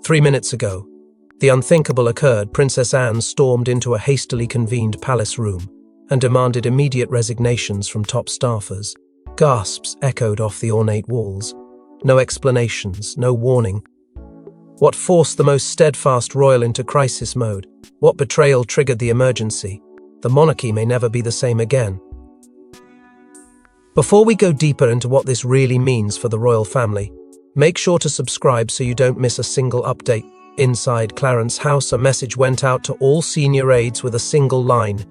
3 minutes ago, the unthinkable occurred. Princess Anne stormed into a hastily convened palace room and demanded immediate resignations from top staffers. Gasps echoed off the ornate walls. No explanations, no warning. What forced the most steadfast royal into crisis mode? What betrayal triggered the emergency? The monarchy may never be the same again. Before we go deeper into what this really means for the royal family, make sure to subscribe so you don't miss a single update. Inside Clarence House, a message went out to all senior aides with a single line: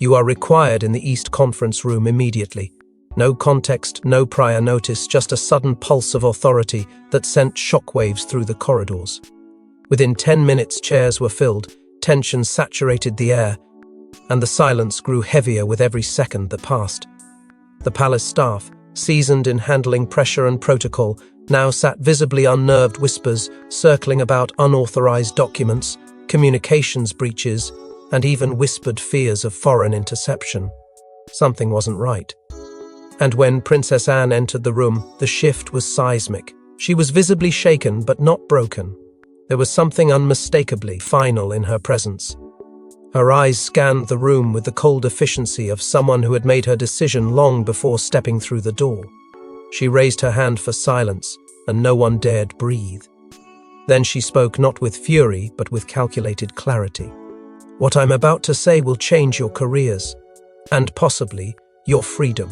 "You are required in the East Conference Room immediately." No context, no prior notice, just a sudden pulse of authority that sent shockwaves through the corridors. Within 10 minutes, chairs were filled, tension saturated the air, and the silence grew heavier with every second that passed. The palace staff, seasoned in handling pressure and protocol, now sat visibly unnerved, whispers circling about unauthorized documents, communications breaches, and even whispered fears of foreign interception. Something wasn't right. And when Princess Anne entered the room, the shift was seismic. She was visibly shaken but not broken. There was something unmistakably final in her presence. Her eyes scanned the room with the cold efficiency of someone who had made her decision long before stepping through the door. She raised her hand for silence, and no one dared breathe. Then she spoke, not with fury, but with calculated clarity. "What I'm about to say will change your careers, and possibly your freedom."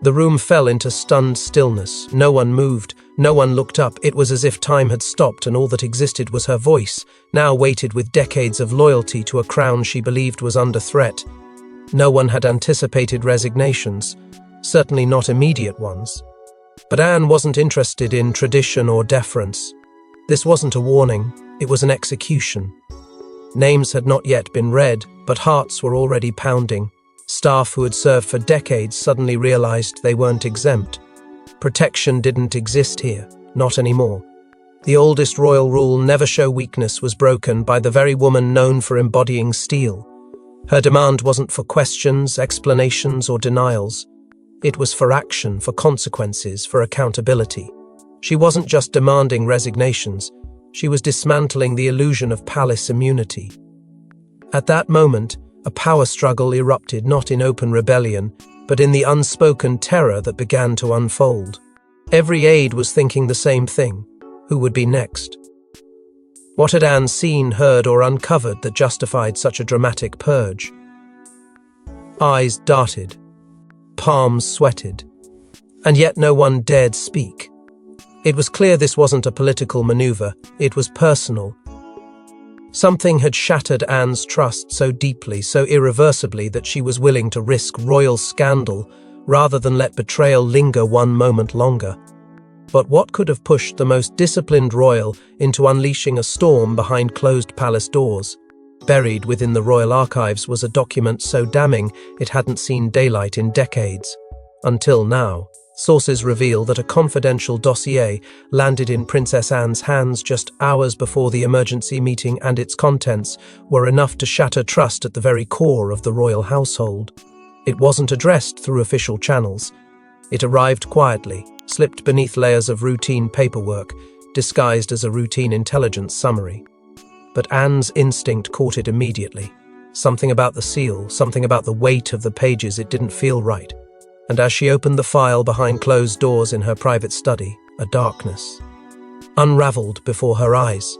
The room fell into stunned stillness. No one moved, no one looked up. It was as if time had stopped and all that existed was her voice, now weighted with decades of loyalty to a crown she believed was under threat. No one had anticipated resignations, certainly not immediate ones. But Anne wasn't interested in tradition or deference. This wasn't a warning, it was an execution. Names had not yet been read, but hearts were already pounding. Staff who had served for decades suddenly realized they weren't exempt. Protection didn't exist here, not anymore. The oldest royal rule, never show weakness, was broken by the very woman known for embodying steel. Her demand wasn't for questions, explanations, or denials. It was for action, for consequences, for accountability. She wasn't just demanding resignations, she was dismantling the illusion of palace immunity. At that moment, a power struggle erupted, not in open rebellion, but in the unspoken terror that began to unfold. Every aide was thinking the same thing: who would be next? What had Anne seen, heard, or uncovered that justified such a dramatic purge? Eyes darted, palms sweated, and yet no one dared speak. It was clear this wasn't a political maneuver, it was personal. Something had shattered Anne's trust so deeply, so irreversibly, that she was willing to risk royal scandal rather than let betrayal linger one moment longer. But what could have pushed the most disciplined royal into unleashing a storm behind closed palace doors? Buried within the royal archives was a document so damning it hadn't seen daylight in decades. Until now, sources reveal that a confidential dossier landed in Princess Anne's hands just hours before the emergency meeting, and its contents were enough to shatter trust at the very core of the royal household. It wasn't addressed through official channels. It arrived quietly, slipped beneath layers of routine paperwork, disguised as a routine intelligence summary. But Anne's instinct caught it immediately. Something about the seal, something about the weight of the pages, it didn't feel right. And as she opened the file behind closed doors in her private study, a darkness unraveled before her eyes.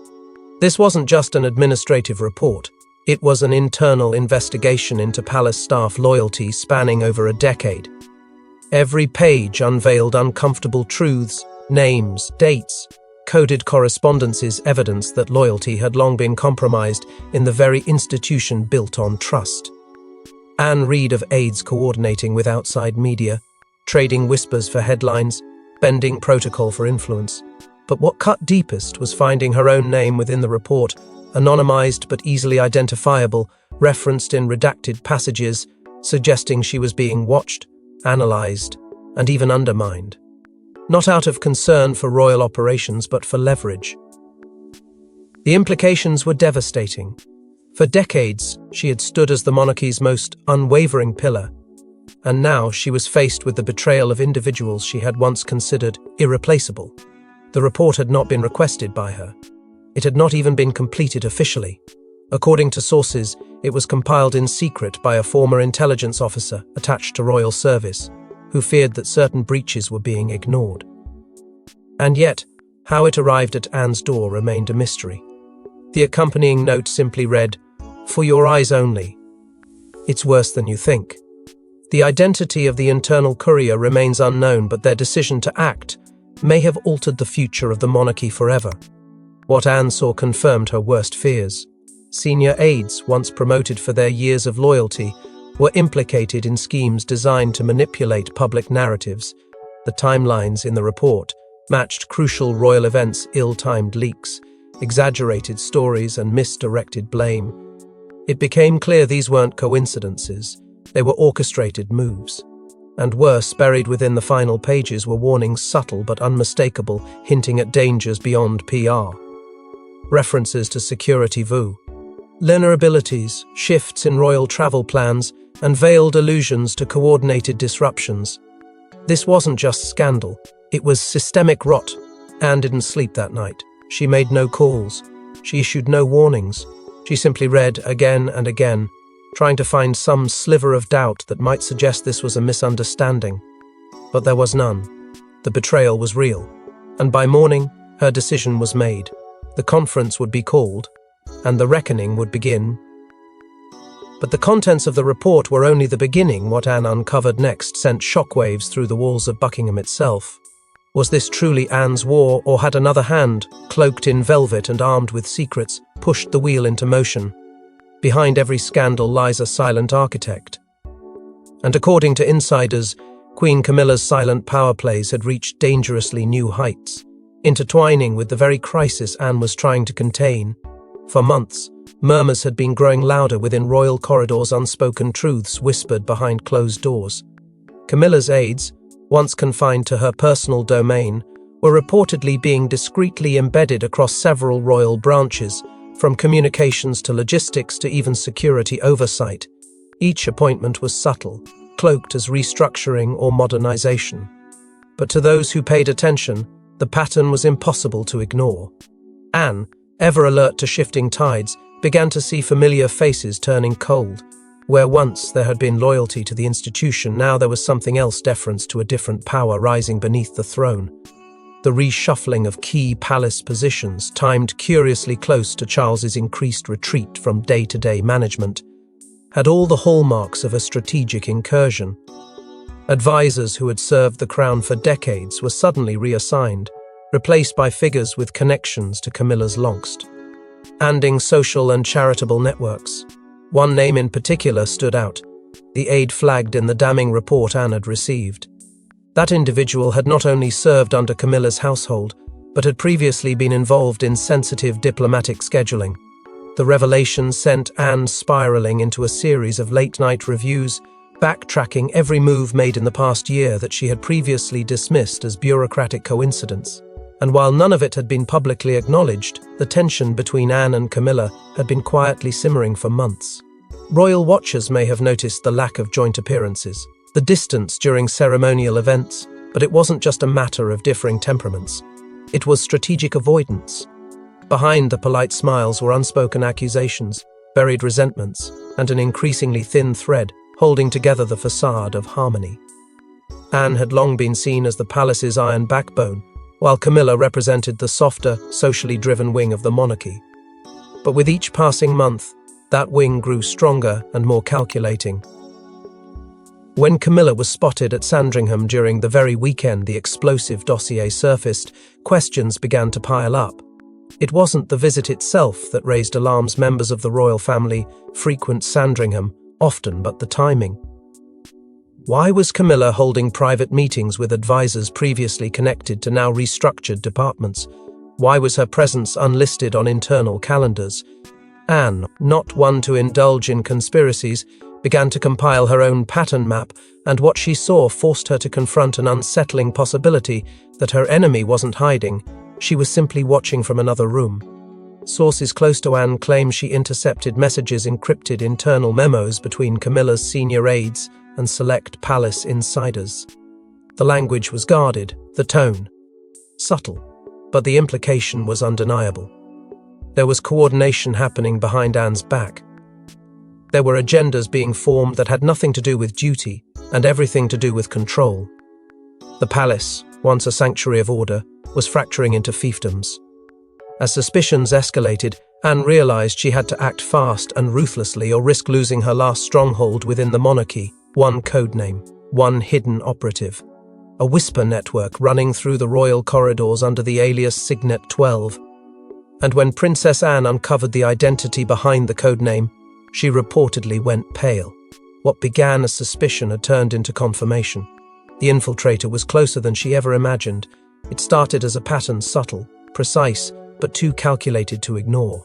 This wasn't just an administrative report. It was an internal investigation into palace staff loyalty spanning over a decade. Every page unveiled uncomfortable truths, names, dates, coded correspondences, evidence that loyalty had long been compromised in the very institution built on trust. Anne read of aides coordinating with outside media, trading whispers for headlines, bending protocol for influence. But what cut deepest was finding her own name within the report, anonymized but easily identifiable, referenced in redacted passages, suggesting she was being watched, analyzed, and even undermined. Not out of concern for royal operations, but for leverage. The implications were devastating. For decades, she had stood as the monarchy's most unwavering pillar, and now she was faced with the betrayal of individuals she had once considered irreplaceable. The report had not been requested by her. It had not even been completed officially. According to sources, it was compiled in secret by a former intelligence officer attached to royal service, who feared that certain breaches were being ignored. And yet, how it arrived at Anne's door remained a mystery. The accompanying note simply read, "For your eyes only. It's worse than you think." The identity of the internal courier remains unknown, but their decision to act may have altered the future of the monarchy forever. What Anne saw confirmed her worst fears. Senior aides, once promoted for their years of loyalty, were implicated in schemes designed to manipulate public narratives. The timelines in the report matched crucial royal events, ill-timed leaks, exaggerated stories, and misdirected blame. It became clear these weren't coincidences. They were orchestrated moves. And worse, buried within the final pages were warnings subtle but unmistakable, hinting at dangers beyond PR. References to security vulnerabilities, shifts in royal travel plans, and veiled allusions to coordinated disruptions. This wasn't just scandal, it was systemic rot. Anne didn't sleep that night. She made no calls. She issued no warnings. She simply read again and again, trying to find some sliver of doubt that might suggest this was a misunderstanding. But there was none. The betrayal was real, and by morning, her decision was made. The conference would be called, and the reckoning would begin. But the contents of the report were only the beginning. What Anne uncovered next sent shockwaves through the walls of Buckingham itself. Was this truly Anne's war, or had another hand, cloaked in velvet and armed with secrets, pushed the wheel into motion? Behind every scandal lies a silent architect. And according to insiders, Queen Camilla's silent power plays had reached dangerously new heights, intertwining with the very crisis Anne was trying to contain. For months, murmurs had been growing louder within royal corridors, unspoken truths whispered behind closed doors. Camilla's aides, once confined to her personal domain, were reportedly being discreetly embedded across several royal branches, from communications to logistics to even security oversight. Each appointment was subtle, cloaked as restructuring or modernization. But to those who paid attention, the pattern was impossible to ignore. Anne, ever alert to shifting tides, began to see familiar faces turning cold. Where once there had been loyalty to the institution, now there was something else, deference to a different power rising beneath the throne. The reshuffling of key palace positions, timed curiously close to Charles's increased retreat from day-to-day management, had all the hallmarks of a strategic incursion. Advisors who had served the crown for decades were suddenly reassigned, replaced by figures with connections to Camilla's long-standing social and charitable networks. One name in particular stood out, the aide flagged in the damning report Anne had received. That individual had not only served under Camilla's household, but had previously been involved in sensitive diplomatic scheduling. The revelation sent Anne spiraling into a series of late-night reviews, backtracking every move made in the past year that she had previously dismissed as bureaucratic coincidence. And while none of it had been publicly acknowledged, the tension between Anne and Camilla had been quietly simmering for months. Royal watchers may have noticed the lack of joint appearances, the distance during ceremonial events, but it wasn't just a matter of differing temperaments. It was strategic avoidance. Behind the polite smiles were unspoken accusations, buried resentments, and an increasingly thin thread holding together the facade of harmony. Anne had long been seen as the palace's iron backbone, while Camilla represented the softer, socially driven wing of the monarchy. But with each passing month, that wing grew stronger and more calculating. When Camilla was spotted at Sandringham during the very weekend the explosive dossier surfaced, questions began to pile up. It wasn't the visit itself that raised alarms. Members of the royal family frequent Sandringham often, but the timing. Why was Camilla holding private meetings with advisors previously connected to now restructured departments? Why was her presence unlisted on internal calendars? Anne, not one to indulge in conspiracies, began to compile her own pattern map, and what she saw forced her to confront an unsettling possibility that her enemy wasn't hiding, she was simply watching from another room. Sources close to Anne claim she intercepted messages, encrypted internal memos between Camilla's senior aides and select palace insiders. The language was guarded, the tone subtle, but the implication was undeniable. There was coordination happening behind Anne's back. There were agendas being formed that had nothing to do with duty and everything to do with control. The palace, once a sanctuary of order, was fracturing into fiefdoms. As suspicions escalated, Anne realized she had to act fast and ruthlessly or risk losing her last stronghold within the monarchy. One codename, one hidden operative. A whisper network running through the royal corridors under the alias Signet 12. And when Princess Anne uncovered the identity behind the codename, she reportedly went pale. What began as suspicion had turned into confirmation. The infiltrator was closer than she ever imagined. It started as a pattern, subtle, precise, but too calculated to ignore.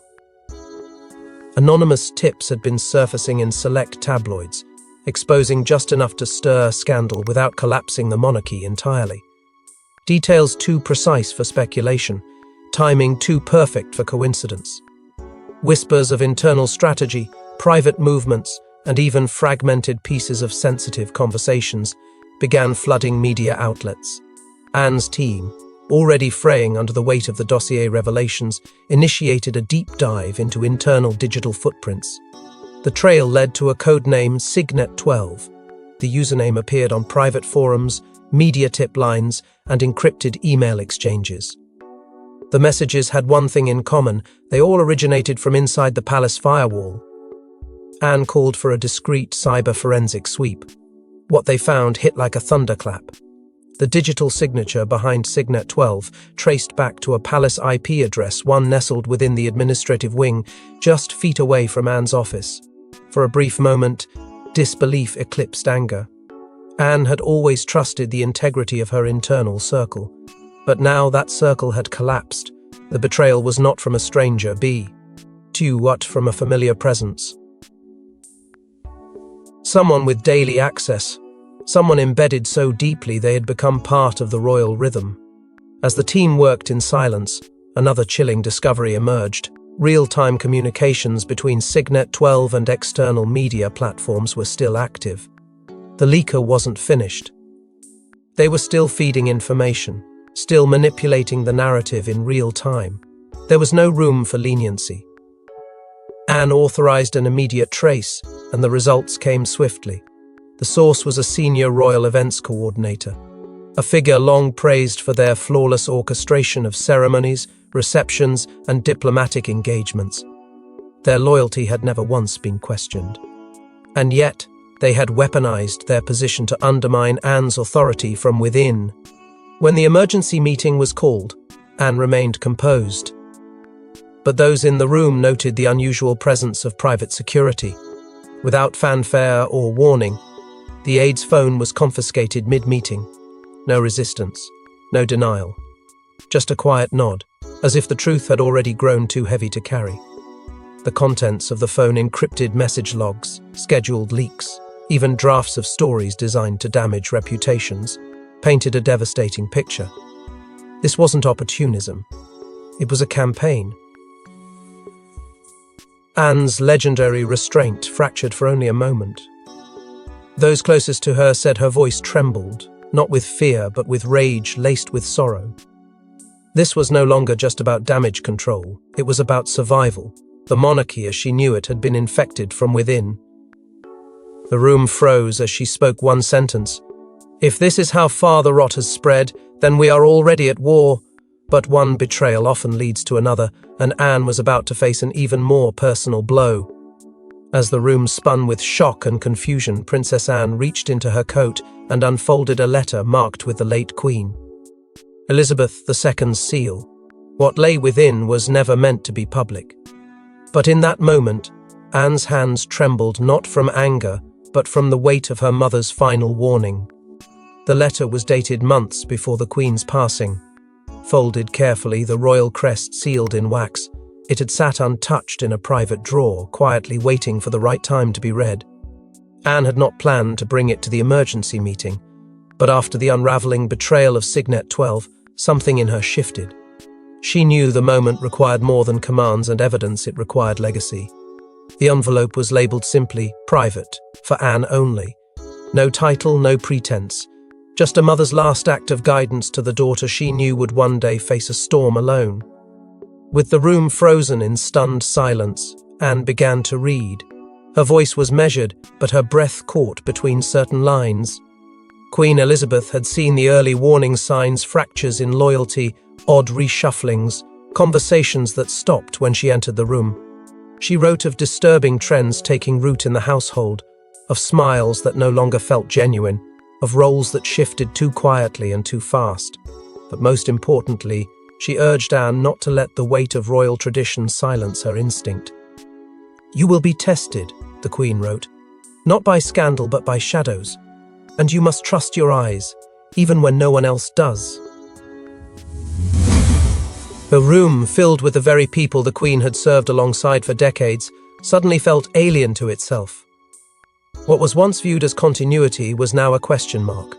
Anonymous tips had been surfacing in select tabloids, exposing just enough to stir scandal without collapsing the monarchy entirely. Details too precise for speculation, timing too perfect for coincidence. Whispers of internal strategy, private movements, and even fragmented pieces of sensitive conversations began flooding media outlets. Anne's team, already fraying under the weight of the dossier revelations, initiated a deep dive into internal digital footprints. The trail led to a codename Signet 12. The username appeared on private forums, media tip lines, and encrypted email exchanges. The messages had one thing in common: they all originated from inside the palace firewall. Anne called for a discreet cyber forensic sweep. What they found hit like a thunderclap. The digital signature behind Signet 12 traced back to a palace IP address, one nestled within the administrative wing, just feet away from Anne's office. For a brief moment, disbelief eclipsed anger. Anne had always trusted the integrity of her internal circle. But now that circle had collapsed. The betrayal was not from a stranger, but from a familiar presence. Someone with daily access. Someone embedded so deeply they had become part of the royal rhythm. As the team worked in silence, another chilling discovery emerged. Real-time communications between Signet 12 and external media platforms were still active. The leaker wasn't finished. They were still feeding information, still manipulating the narrative in real time. There was no room for leniency. Anne authorized an immediate trace, and the results came swiftly. The source was a senior royal events coordinator, a figure long praised for their flawless orchestration of ceremonies, receptions, and diplomatic engagements. Their loyalty had never once been questioned. And yet, they had weaponized their position to undermine Anne's authority from within. When the emergency meeting was called, Anne remained composed. But those in the room noted the unusual presence of private security. Without fanfare or warning, the aide's phone was confiscated mid-meeting. No resistance, no denial. Just a quiet nod, as if the truth had already grown too heavy to carry. The contents of the phone encrypted message logs, scheduled leaks, even drafts of stories designed to damage reputations, painted a devastating picture. This wasn't opportunism. It was a campaign. Anne's legendary restraint fractured for only a moment. Those closest to her said her voice trembled, not with fear but with rage laced with sorrow. This was no longer just about damage control, it was about survival. The monarchy as she knew it had been infected from within. The room froze as she spoke one sentence. If this is how far the rot has spread, then we are already at war. But one betrayal often leads to another, and Anne was about to face an even more personal blow. As the room spun with shock and confusion, Princess Anne reached into her coat and unfolded a letter marked with the late Queen. Elizabeth II's seal. What lay within was never meant to be public. But in that moment, Anne's hands trembled not from anger, but from the weight of her mother's final warning. The letter was dated months before the Queen's passing. Folded carefully, the royal crest sealed in wax, it had sat untouched in a private drawer, quietly waiting for the right time to be read. Anne had not planned to bring it to the emergency meeting, but after the unraveling betrayal of Signet 12, something in her shifted. She knew the moment required more than commands and evidence, it required legacy. The envelope was labelled simply "Private," for Anne only. No title, no pretense. Just a mother's last act of guidance to the daughter she knew would one day face a storm alone. With the room frozen in stunned silence, Anne began to read. Her voice was measured, but her breath caught between certain lines. Queen Elizabeth had seen the early warning signs: fractures in loyalty, odd reshufflings, conversations that stopped when she entered the room. She wrote of disturbing trends taking root in the household, of smiles that no longer felt genuine, of roles that shifted too quietly and too fast. But most importantly, she urged Anne not to let the weight of royal tradition silence her instinct. "You will be tested," the Queen wrote, "not by scandal but by shadows. And you must trust your eyes, even when no one else does." The room, filled with the very people the Queen had served alongside for decades, suddenly felt alien to itself. What was once viewed as continuity was now a question mark.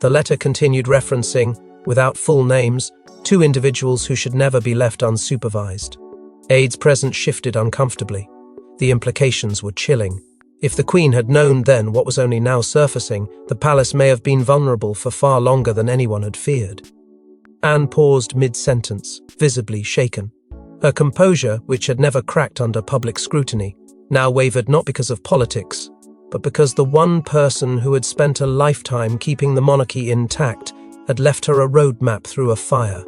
The letter continued referencing, without full names, two individuals who should never be left unsupervised. Aides present shifted uncomfortably. The implications were chilling. If the Queen had known then what was only now surfacing, the palace may have been vulnerable for far longer than anyone had feared. Anne paused mid-sentence, visibly shaken. Her composure, which had never cracked under public scrutiny, now wavered not because of politics, but because the one person who had spent a lifetime keeping the monarchy intact had left her a roadmap through a fire.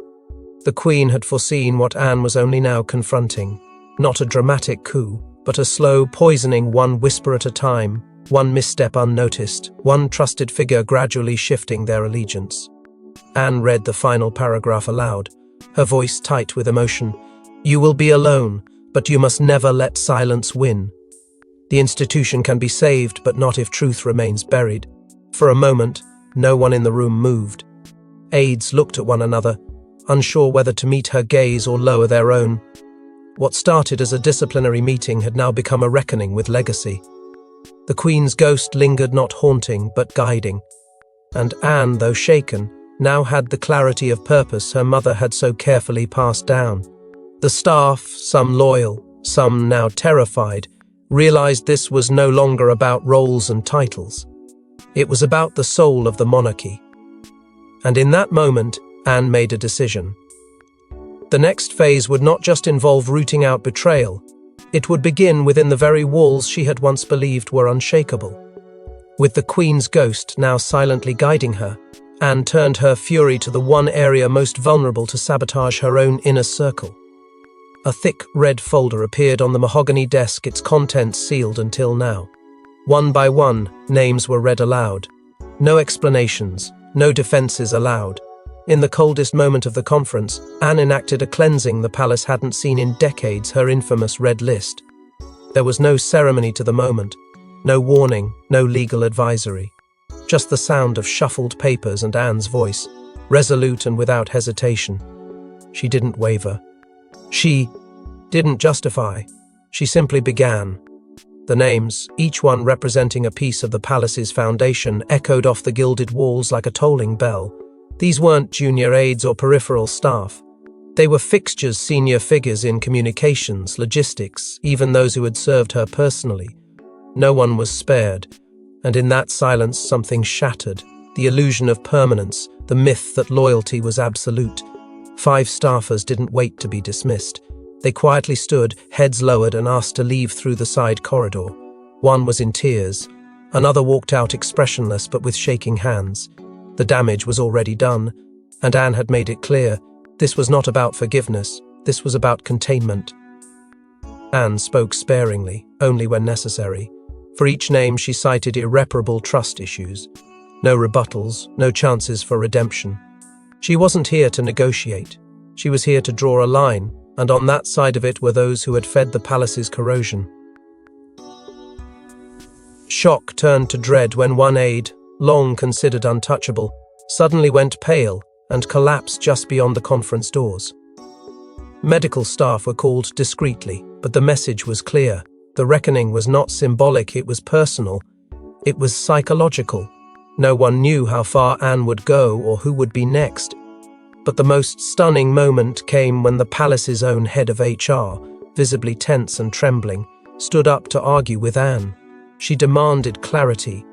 The Queen had foreseen what Anne was only now confronting. Not a dramatic coup, but a slow poisoning, one whisper at a time, one misstep unnoticed, one trusted figure gradually shifting their allegiance. Anne read the final paragraph aloud, her voice tight with emotion. "You will be alone, but you must never let silence win. The institution can be saved, but not if truth remains buried." For a moment, no one in the room moved. Aides looked at one another, unsure whether to meet her gaze or lower their own. What started as a disciplinary meeting had now become a reckoning with legacy. The Queen's ghost lingered, not haunting, but guiding. And Anne, though shaken, now had the clarity of purpose her mother had so carefully passed down. The staff, some loyal, some now terrified, realized this was no longer about roles and titles. It was about the soul of the monarchy. And in that moment, Anne made a decision. The next phase would not just involve rooting out betrayal. It would begin within the very walls she had once believed were unshakable. With the Queen's ghost now silently guiding her, Anne turned her fury to the one area most vulnerable to sabotage her own inner circle. A thick red folder appeared on the mahogany desk, its contents sealed until now. One by one, names were read aloud. No explanations, no defenses allowed. In the coldest moment of the conference, Anne enacted a cleansing the palace hadn't seen in decades, her infamous red list. There was no ceremony to the moment, no warning, no legal advisory. Just the sound of shuffled papers and Anne's voice, resolute and without hesitation. She didn't waver. She didn't justify. She simply began. The names, each one representing a piece of the palace's foundation, echoed off the gilded walls like a tolling bell. These weren't junior aides or peripheral staff. They were fixtures, senior figures in communications, logistics, even those who had served her personally. No one was spared. And in that silence, something shattered. The illusion of permanence, the myth that loyalty was absolute. 5 staffers didn't wait to be dismissed. They quietly stood, heads lowered, and asked to leave through the side corridor. One was in tears. Another walked out expressionless but with shaking hands. The damage was already done, and Anne had made it clear. This was not about forgiveness. This was about containment. Anne spoke sparingly, only when necessary. For each name she cited irreparable trust issues. No rebuttals, no chances for redemption. She wasn't here to negotiate. She was here to draw a line, and on that side of it were those who had fed the palace's corrosion. Shock turned to dread when one aide, long considered untouchable, suddenly went pale and collapsed just beyond the conference doors. Medical staff were called discreetly, but the message was clear. The reckoning was not symbolic, it was personal. It was psychological. No one knew how far Anne would go or who would be next. But the most stunning moment came when the palace's own head of HR, visibly tense and trembling, stood up to argue with Anne. She demanded clarity.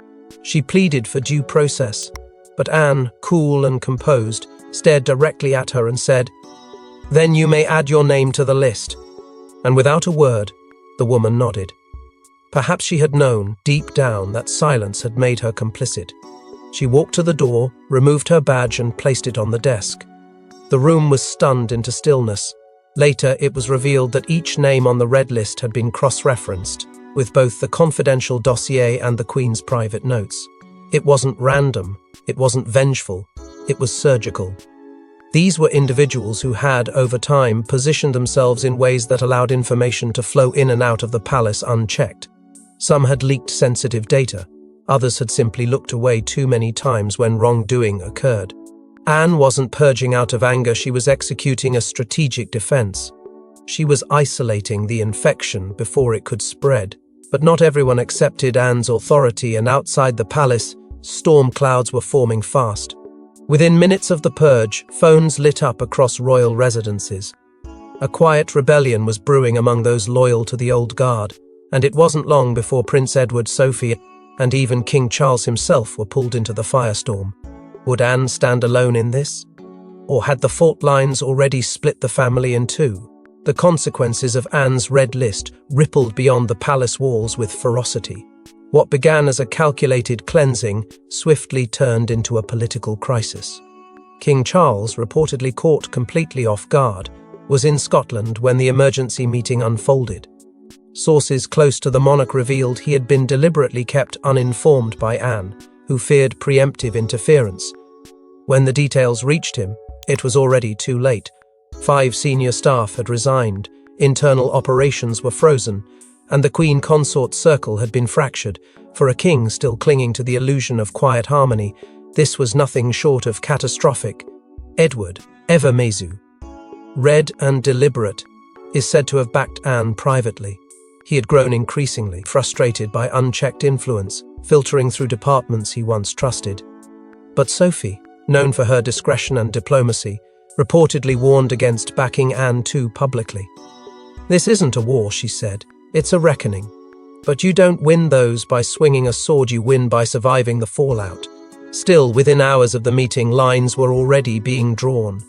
She pleaded for due process. But Anne, cool and composed, stared directly at her and said, Then you may add your name to the list." And without a word, the woman nodded. Perhaps she had known, deep down, that silence had made her complicit. She walked to the door, removed her badge and placed it on the desk. The room was stunned into stillness. Later, it was revealed that each name on the red list had been cross-referenced, with both the confidential dossier and the Queen's private notes. It wasn't random, it wasn't vengeful, it was surgical. These were individuals who had, over time, positioned themselves in ways that allowed information to flow in and out of the palace unchecked. Some had leaked sensitive data. Others had simply looked away too many times when wrongdoing occurred. Anne wasn't purging out of anger, she was executing a strategic defense. She was isolating the infection before it could spread. But not everyone accepted Anne's authority, and outside the palace, storm clouds were forming fast. Within minutes of the purge, phones lit up across royal residences. A quiet rebellion was brewing among those loyal to the old guard, and it wasn't long before Prince Edward, Sophie, and even King Charles himself were pulled into the firestorm. Would Anne stand alone in this? Or had the fault lines already split the family in two? The consequences of Anne's red list rippled beyond the palace walls with ferocity. What began as a calculated cleansing swiftly turned into a political crisis. King Charles, reportedly caught completely off guard, was in Scotland when the emergency meeting unfolded. Sources close to the monarch revealed he had been deliberately kept uninformed by Anne, who feared preemptive interference. When the details reached him, it was already too late. 5 senior staff had resigned, internal operations were frozen, and the Queen Consort circle had been fractured. For a king still clinging to the illusion of quiet harmony, this was nothing short of catastrophic. Edward, ever Mezu, red and deliberate, is said to have backed Anne privately. He had grown increasingly frustrated by unchecked influence, filtering through departments he once trusted. But Sophie, known for her discretion and diplomacy, reportedly warned against backing Anne too publicly. "This isn't a war," she said. "It's a reckoning. But you don't win those by swinging a sword, you win by surviving the fallout." Still, within hours of the meeting, lines were already being drawn.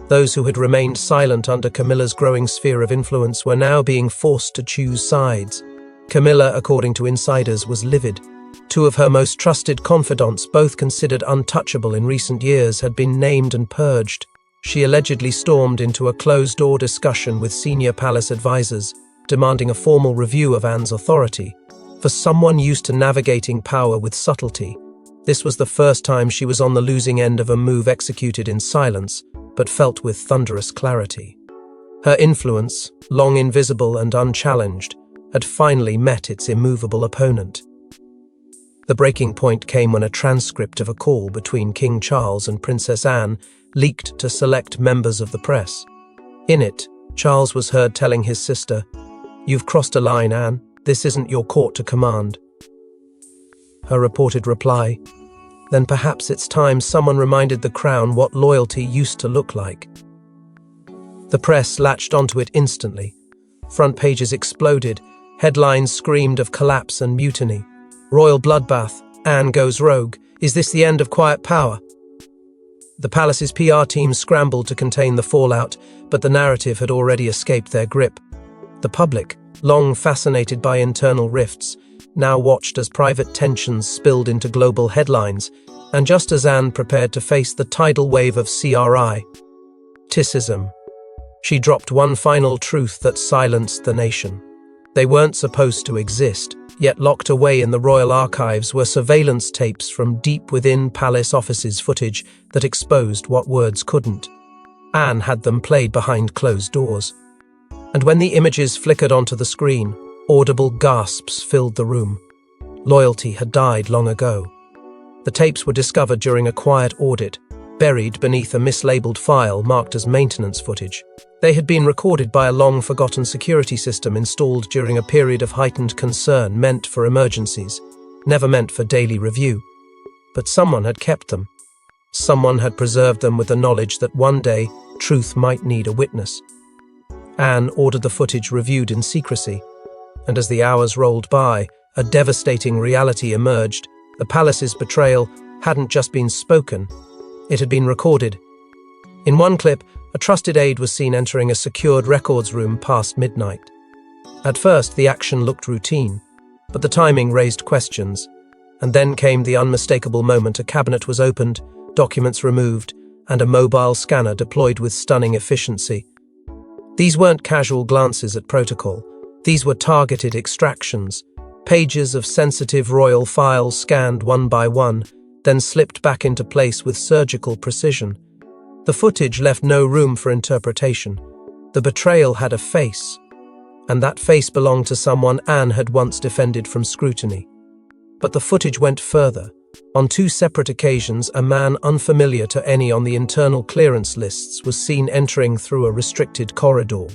Those who had remained silent under Camilla's growing sphere of influence were now being forced to choose sides. Camilla, according to insiders, was livid. 2 of her most trusted confidants, both considered untouchable in recent years, had been named and purged. She allegedly stormed into a closed-door discussion with senior palace advisors, demanding a formal review of Anne's authority. For someone used to navigating power with subtlety, this was the first time she was on the losing end of a move executed in silence, but felt with thunderous clarity. Her influence, long invisible and unchallenged, had finally met its immovable opponent. The breaking point came when a transcript of a call between King Charles and Princess Anne leaked to select members of the press. In it, Charles was heard telling his sister, "You've crossed a line, Anne. This isn't your court to command." Her reported reply, "Then perhaps it's time someone reminded the crown what loyalty used to look like." The press latched onto it instantly. Front pages exploded. Headlines screamed of collapse and mutiny. Royal bloodbath. Anne goes rogue. Is this the end of quiet power? The palace's PR team scrambled to contain the fallout, but the narrative had already escaped their grip. The public, long fascinated by internal rifts, now watched as private tensions spilled into global headlines, and just as Anne prepared to face the tidal wave of criticism, she dropped one final truth that silenced the nation. They weren't supposed to exist, yet locked away in the royal archives were surveillance tapes from deep within palace offices, footage that exposed what words couldn't. Anne had them played behind closed doors. And when the images flickered onto the screen, audible gasps filled the room. Loyalty had died long ago. The tapes were discovered during a quiet audit, buried beneath a mislabeled file marked as maintenance footage. They had been recorded by a long-forgotten security system installed during a period of heightened concern, meant for emergencies, never meant for daily review. But someone had kept them. Someone had preserved them with the knowledge that one day truth might need a witness. Anne ordered the footage reviewed in secrecy, and as the hours rolled by, a devastating reality emerged. The palace's betrayal hadn't just been spoken, it had been recorded. In one clip, A trusted aide was seen entering a secured records room past midnight. At first, the action looked routine, but the timing raised questions. And then came the unmistakable moment. A cabinet was opened, documents removed, and a mobile scanner deployed with stunning efficiency. These weren't casual glances at protocol. These were targeted extractions. Pages of sensitive royal files scanned one by one, then slipped back into place with surgical precision. The footage left no room for interpretation. The betrayal had a face, and that face belonged to someone Anne had once defended from scrutiny. But the footage went further. On 2 separate occasions, a man unfamiliar to any on the internal clearance lists was seen entering through a restricted corridor.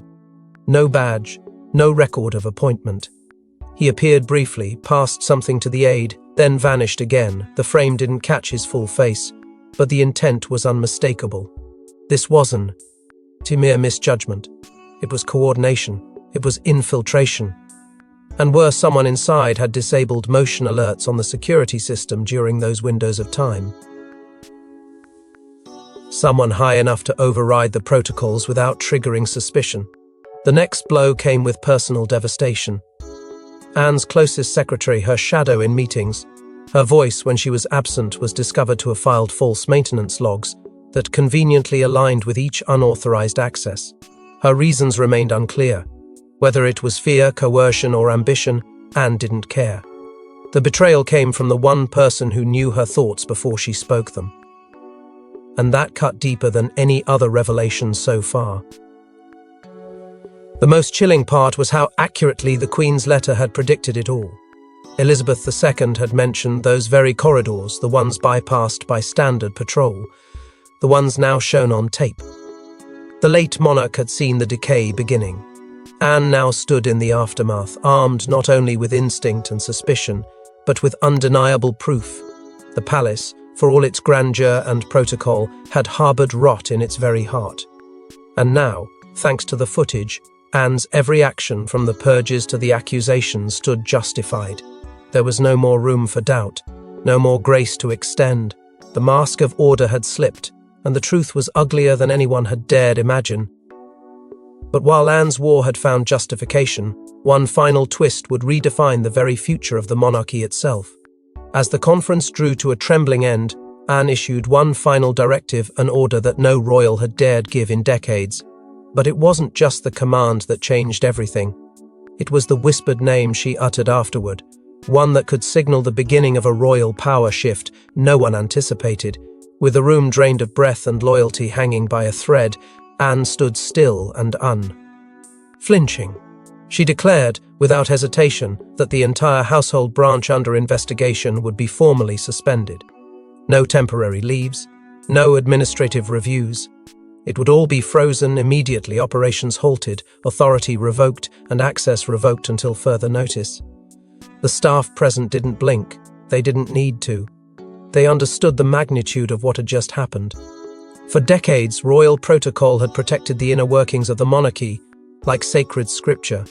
No badge, no record of appointment. He appeared briefly, passed something to the aide, then vanished again. The frame didn't catch his full face, but the intent was unmistakable. This wasn't mere misjudgment. It was coordination. It was infiltration. And worse, someone inside had disabled motion alerts on the security system during those windows of time. Someone high enough to override the protocols without triggering suspicion. The next blow came with personal devastation. Anne's closest secretary, her shadow in meetings, her voice when she was absent, was discovered to have filed false maintenance logs that conveniently aligned with each unauthorized access. Her reasons remained unclear. Whether it was fear, coercion, or ambition, Anne didn't care. The betrayal came from the one person who knew her thoughts before she spoke them. And that cut deeper than any other revelation so far. The most chilling part was how accurately the Queen's letter had predicted it all. Elizabeth II had mentioned those very corridors, the ones bypassed by standard patrol, the ones now shown on tape. The late monarch had seen the decay beginning. Anne now stood in the aftermath, armed not only with instinct and suspicion, but with undeniable proof. The palace, for all its grandeur and protocol, had harbored rot in its very heart. And now, thanks to the footage, Anne's every action, from the purges to the accusations, stood justified. There was no more room for doubt, no more grace to extend. The mask of order had slipped, and the truth was uglier than anyone had dared imagine. But while Anne's war had found justification, one final twist would redefine the very future of the monarchy itself. As the conference drew to a trembling end, Anne issued one final directive, an order that no royal had dared give in decades. But it wasn't just the command that changed everything. It was the whispered name she uttered afterward, one that could signal the beginning of a royal power shift no one anticipated. With the room drained of breath and loyalty hanging by a thread, Anne stood still and unflinching. She declared, without hesitation, that the entire household branch under investigation would be formally suspended. No temporary leaves, no administrative reviews. It would all be frozen immediately, operations halted, authority revoked, and access revoked until further notice. The staff present didn't blink. They didn't need to. They understood the magnitude of what had just happened. For decades, royal protocol had protected the inner workings of the monarchy, like sacred scripture.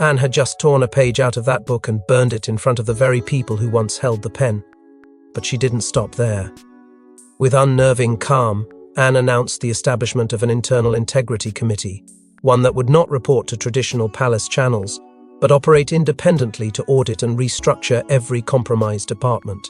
Anne had just torn a page out of that book and burned it in front of the very people who once held the pen. But she didn't stop there. With unnerving calm, Anne announced the establishment of an internal integrity committee, one that would not report to traditional palace channels, but operate independently to audit and restructure every compromised department.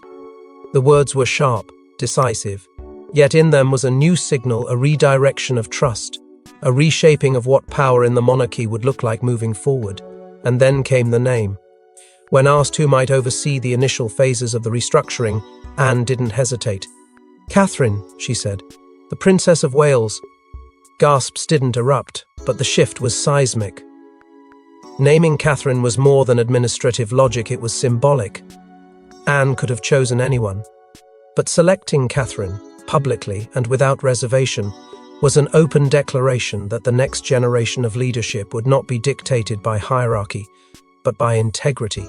The words were sharp, decisive, yet in them was a new signal, a redirection of trust, a reshaping of what power in the monarchy would look like moving forward. And then came the name. When asked who might oversee the initial phases of the restructuring, Anne didn't hesitate. "Catherine," she said, "the Princess of Wales." Gasps didn't erupt, but the shift was seismic. Naming Catherine was more than administrative logic, it was symbolic. Anne could have chosen anyone. But selecting Catherine, publicly and without reservation, was an open declaration that the next generation of leadership would not be dictated by hierarchy, but by integrity.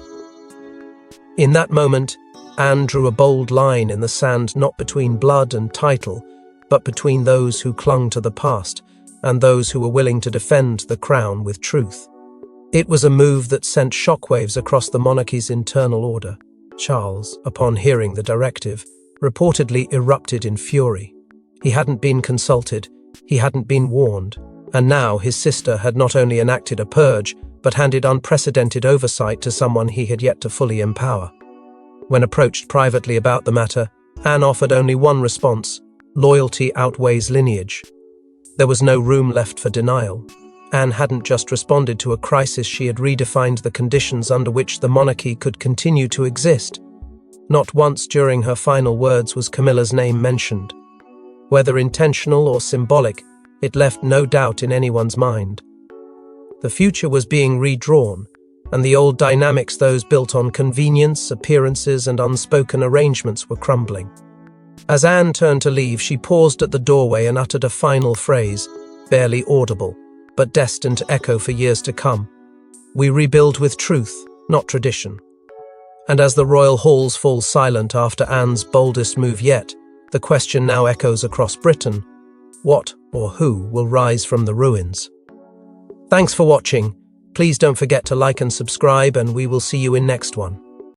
In that moment, Anne drew a bold line in the sand, not between blood and title, but between those who clung to the past and those who were willing to defend the crown with truth. It was a move that sent shockwaves across the monarchy's internal order. Charles, upon hearing the directive, reportedly erupted in fury. He hadn't been consulted, He hadn't been warned, and now his sister had not only enacted a purge, but handed unprecedented oversight to someone he had yet to fully empower. When approached privately about the matter, Anne offered only one response: loyalty outweighs lineage. There was no room left for denial. Anne hadn't just responded to a crisis, she had redefined the conditions under which the monarchy could continue to exist. Not once during her final words was Camilla's name mentioned. Whether intentional or symbolic, it left no doubt in anyone's mind. The future was being redrawn, and the old dynamics, those built on convenience, appearances, and unspoken arrangements, were crumbling. As Anne turned to leave, she paused at the doorway and uttered a final phrase, barely audible, but destined to echo for years to come. We rebuild with truth, not tradition. And as the royal halls fall silent after Anne's boldest move yet, the question now echoes across Britain: what or who will rise from the ruins? Thanks for watching. Please don't forget to like and subscribe, and we will see you in next one.